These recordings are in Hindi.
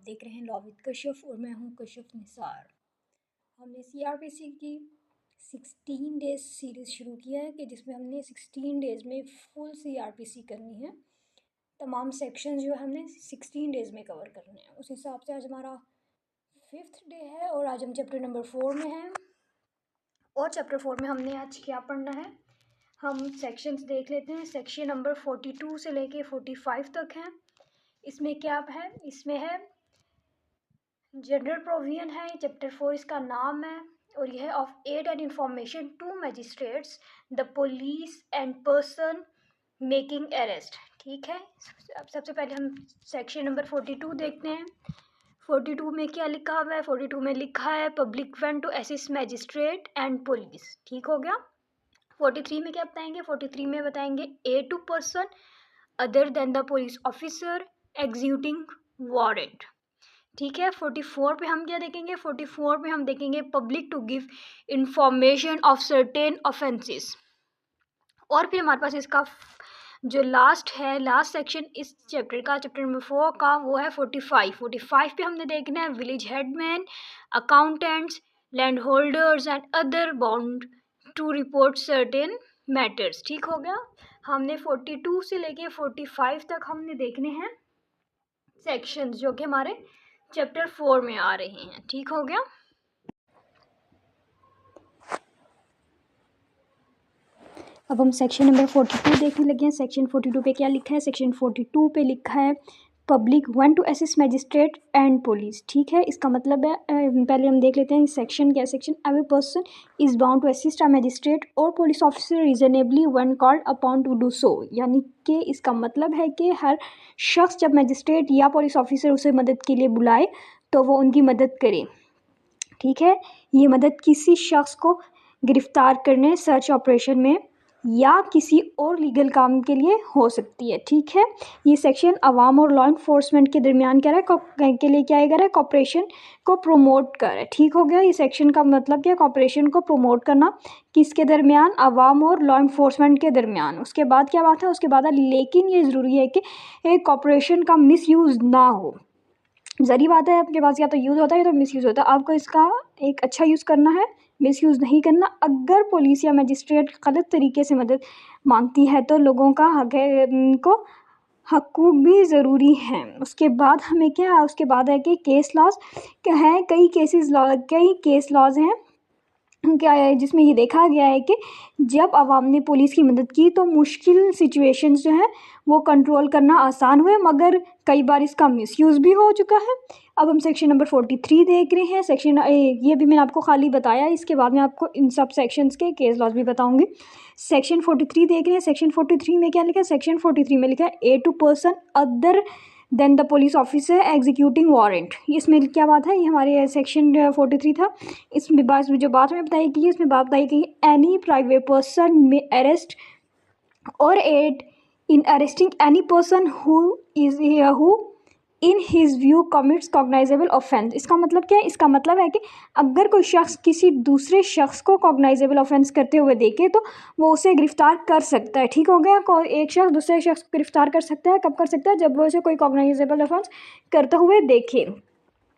देख रहे हैं लॉ विद कशिफ और मैं हूं कशिफ निसार। हमने सीआरपीसी की 16 डेज सीरीज़ शुरू किया है कि जिसमें हमने 16 डेज़ में फुल सीआरपीसी करनी है। तमाम सेक्शन जो हमने 16 डेज़ में कवर करने हैं। उस हिसाब से आज हमारा 5th डे है और आज हम चैप्टर नंबर 4 में हैं। और चैप्टर 4 में हमने आज क्या पढ़ना है, हम सेक्शंस देख लेते हैं। सेक्शन नंबर 42 से लेके 45 तक हैं। इसमें क्या है, इसमें है जनरल प्रोविजन है। चैप्टर 4 इसका नाम है और यह है of aid and information to magistrates the police and person making arrest. ठीक है, अब सबसे पहले हम सेक्शन नंबर 42 देखते हैं। 42 में क्या लिखा हुआ है? 42 में लिखा है public fund to assist magistrate and police. ठीक हो गया। 43 में क्या बताएंगे? 43 में बताएंगे a to person other than the police officer executing warrant. ठीक है। 44 पे हम क्या देखेंगे? 44 पे हम देखेंगे public to give information of certain offences. और फिर हमारे पास इसका जो लास्ट है, लास्ट सेक्शन इस चैप्टर का, चैप्टर नंबर 4 का, वो है 45। 45 पे हमने देखना है village headman, accountants, land holders and other bound to report certain matters. ठीक हो गया। हमने 42 से लेके 45 तक हमने देखने हैं सेक्शंस जो कि हमारे चैप्टर 4 में आ रहे हैं। ठीक हो गया। अब हम सेक्शन नंबर 42 देखने लगे हैं। सेक्शन 42 पे क्या लिखा है? सेक्शन 42 पे लिखा है public one two assist magistrate and police. ठीक है, इसका मतलब है पहले हम देख लेते हैं सेक्शन क्या। Section every person is bound to assist a magistrate और police officer reasonably when called upon to do so. यानी कि इसका मतलब है कि हर शख्स जब मैजिस्ट्रेट या पुलिस ऑफिसर उसे मदद के लिए बुलाए तो वो उनकी मदद करे। ठीक है, ये मदद किसी शख्स को गिरफ्तार करने, सर्च ऑपरेशन में या किसी और लीगल काम के लिए हो सकती है। ठीक है, ये सेक्शन अवाम और लॉ इन्फोर्समेंट के दरमियान क्या है, के लिए क्या है, कॉपरेशन को प्रमोट कर है। ठीक हो गया। ये सेक्शन का मतलब क्या है? कॉपरेशन को प्रमोट करना किसके दरमियान? अवाम और लॉ इन्फोर्समेंट के दरमियान। उसके बाद क्या बात है? उसके बाद लेकिन ये ज़रूरी है कि कॉपरेशन का मिसयूज़ ना हो। ज़री बात है, आपके पास या तो यूज़ होता है या तो मिसयूज़ होता है। आपको इसका एक अच्छा यूज़ करना है, मिसयूज़ नहीं करना। अगर पुलिस या मजिस्ट्रेट गलत तरीके से मदद मांगती है तो लोगों का हक है, उनको हकूक़ भी ज़रूरी हैं। उसके बाद हमें क्या, उसके बाद है कि केस लॉज क्या है, कई केस लॉज हैं क्या है जिसमें ये देखा गया है कि जब आवाम ने पुलिस की मदद की तो मुश्किल सिचुएशंस जो है वो कंट्रोल करना आसान हुए, मगर कई बार इसका मिसयूज़ भी हो चुका है। अब हम सेक्शन नंबर 43 देख रहे हैं। सेक्शन ये भी मैंने आपको खाली बताया, इसके बाद मैं आपको इन सब सेक्शंस के केस लॉज भी बताऊंगी। सेक्शन 43 देख रहे हैं। सेक्शन 43 में क्या लिखा है? सेक्शन 43 में लिखा है a to person other than the police officer executing warrant. इसमें क्या बात है? ये हमारे सेक्शन 43 था। इसमें जो बात में बताई गई है, इसमें बात बताई गई एनी प्राइवेट पर्सन में अरेस्ट और aid in arresting any person who in his view commits cognizable offence. इसका मतलब क्या है? इसका मतलब है कि अगर कोई शख्स किसी दूसरे शख्स को कॉग्नाइजेबल ऑफेंस करते हुए देखे तो वो उसे गिरफ्तार कर सकता है। ठीक हो गया। एक शख्स दूसरे शख्स को गिरफ्तार कर सकता है। कब कर सकता है? जब वो उसे कोई कॉग्नाइजेबल ऑफेंस करते हुए देखे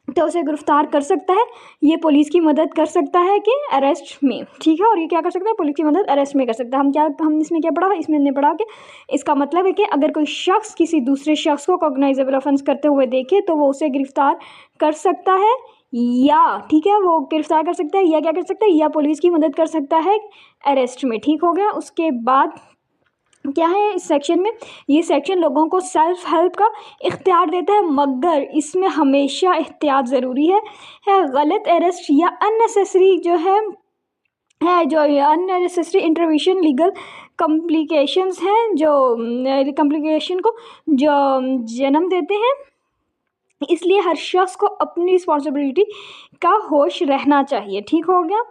तो उसे गिरफ्तार कर सकता है। ये पुलिस की मदद कर सकता है कि अरेस्ट में। ठीक है, और ये क्या कर सकता है? पुलिस की मदद अरेस्ट में कर सकता है। हम इसमें क्या पढ़ा? इसमें हमने पढ़ा कि इसका मतलब है कि अगर कोई शख्स किसी दूसरे शख्स को कॉग्नाइजेबल ऑफेंस करते हुए देखे तो वो उसे गिरफ्तार कर सकता है या, ठीक है, वो गिरफ्तार कर सकता है या क्या कर सकता है, या पुलिस की मदद कर सकता है अरेस्ट में। ठीक हो गया। उसके बाद क्या है इस सेक्शन में? ये सेक्शन लोगों को सेल्फ हेल्प का इख्तियार देता है, मगर इसमें हमेशा एहतियात ज़रूरी है। गलत अरेस्ट या अननेसेसरी जो है जो अननेसेसरी इंटरवेंशन लीगल कॉम्प्लिकेशंस हैं जो कॉम्प्लिकेशन को जो जन्म देते हैं। इसलिए हर शख्स को अपनी रिस्पॉन्सिबिलिटी का होश रहना चाहिए। ठीक हो गया।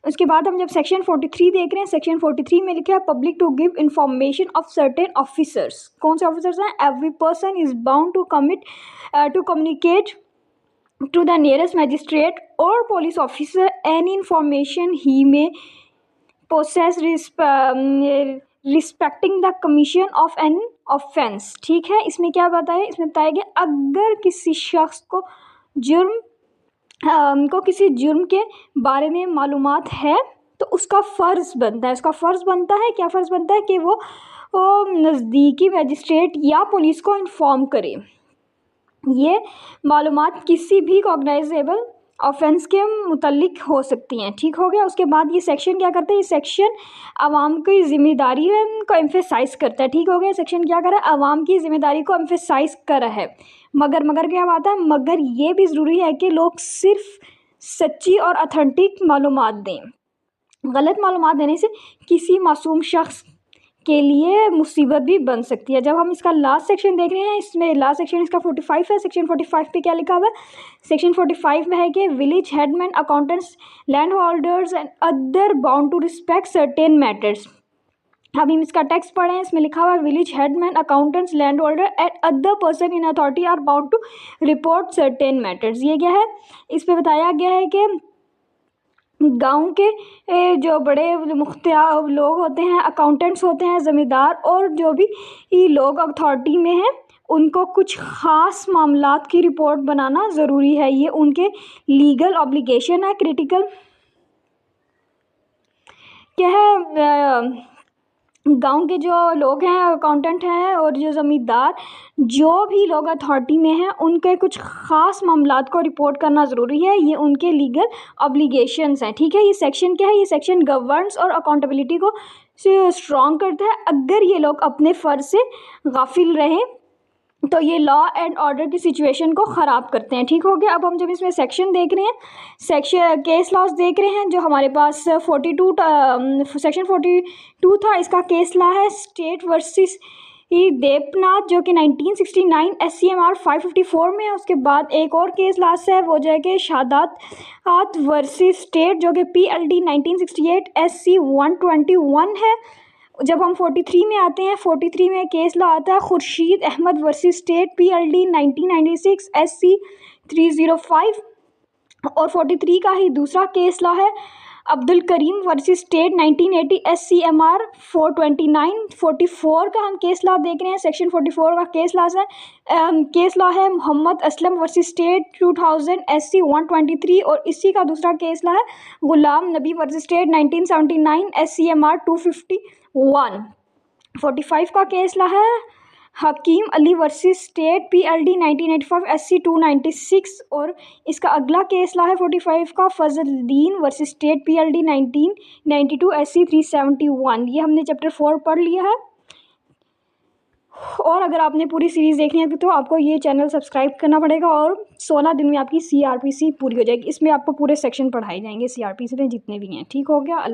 उसके बाद हम जब सेक्शन 43 देख रहे हैं, सेक्शन 43 में लिखा है public to give information of certain officers. कौन से ऑफिसर्स हैं? Every person is bound to communicate to the nearest magistrate और police officer any information he may possess respecting the commission of an offence. ठीक है, इसमें क्या बताया? इसमें बताया कि अगर किसी शख्स को जुर्म को किसी जुर्म के बारे में मालूमात है तो उसका फ़र्ज़ बनता है, क्या फ़र्ज़ बनता है कि वो नज़दीकी मजिस्ट्रेट या पुलिस को इन्फॉर्म करे। ये मालूमात किसी भी कॉग्नाइजेबल ऑफेंस के मुतल्लिक हो सकती हैं। ठीक हो गया। उसके बाद ये सेक्शन क्या करता है, ये सेक्शन आवाम की ज़िम्मेदारी को एम्फेसाइज़ करता है। ठीक हो गया। सेक्शन क्या कर रहा है, आवाम की ज़िम्मेदारी को एम्फेसाइज़ कर रहा है। मगर क्या बात है, मगर ये भी ज़रूरी है कि लोग सिर्फ सच्ची और अथेंटिक मालूमात दें। गलत मालूमात देने से किसी मासूम शख्स के लिए मुसीबत भी बन सकती है। जब हम इसका लास्ट सेक्शन देख रहे हैं, इसमें लास्ट सेक्शन इसका 45 है। सेक्शन 45 पे क्या लिखा हुआ है, सेक्शन 45 में है कि village headman, accountants, land holders and other bound to respect certain matters. अब हम इसका टेक्स्ट पढ़ें, इसमें लिखा हुआ है village headman, accountants, land holder and other person in authority are bound to report certain matters. ये क्या है, इस पे बताया गया है कि गांव के जो बड़े मुख्तियार लोग होते हैं, अकाउंटेंट्स होते हैं, ज़मींदार और जो भी लोग अथॉरिटी में हैं, उनको कुछ ख़ास मामलात की रिपोर्ट बनाना ज़रूरी है। ये उनके लीगल ऑब्लिगेशन है। क्रिटिकल क्या है, गांव के जो लोग हैं, अकाउंटेंट हैं और जो ज़मींदार, जो भी लोग अथॉरिटी में हैं, उनके कुछ ख़ास मामलात को रिपोर्ट करना ज़रूरी है। ये उनके लीगल ऑब्लिगेशंस हैं। ठीक है। ये सेक्शन क्या है, ये सेक्शन गवर्नेंस और अकाउंटेबिलिटी को स्ट्रॉन्ग करता है। अगर ये लोग अपने फ़र्ज से गाफिल रहें तो ये लॉ एंड ऑर्डर की सिचुएशन को ख़राब करते हैं। ठीक हो गया। अब हम जब इसमें सेक्शन देख रहे हैं, सेक्शन केस लॉज देख रहे हैं, जो हमारे पास 42 सेक्शन 42 था, इसका केस लॉ है स्टेट वर्सेस देवनाथ, जो कि 1969 SCMR 554 में है। उसके बाद एक और केस लॉस है, वो जो है कि शादात वर्सेस स्टेट, जो कि PLD 1968 SC 121 है। जब हम 43 में आते हैं, 43 में केस लॉ आता है Khurshid Ahmed versus state, PLD 1996 SC 305। और 43 का ही दूसरा केस लॉ है Abdul Karim versus state 1980 SCMR 429। 44 का हम केस लॉ देख रहे हैं, सेक्शन 44 का केस लॉ है Mohammad Aslam versus state 2000 SC 123। और इसी का दूसरा केस लॉ है Ghulam Nabi versus state 1979 SCMR 251। 45 का केस लॉ है Hakim Ali versus state, PLD 1985 SC 296। और इसका अगला केस लॉ है 45 का Fazluddin versus state, PLD 1992 SC 371। ये हमने चैप्टर 4 पढ़ लिया है। और अगर आपने पूरी सीरीज़ देखनी है तो आपको ये चैनल सब्सक्राइब करना पड़ेगा, और 16 दिन में आपकी CRPC पूरी हो जाएगी। इसमें आपको पूरे सेक्शन पढ़ाए जाएंगे CRPC में जितने भी हैं। ठीक हो गया।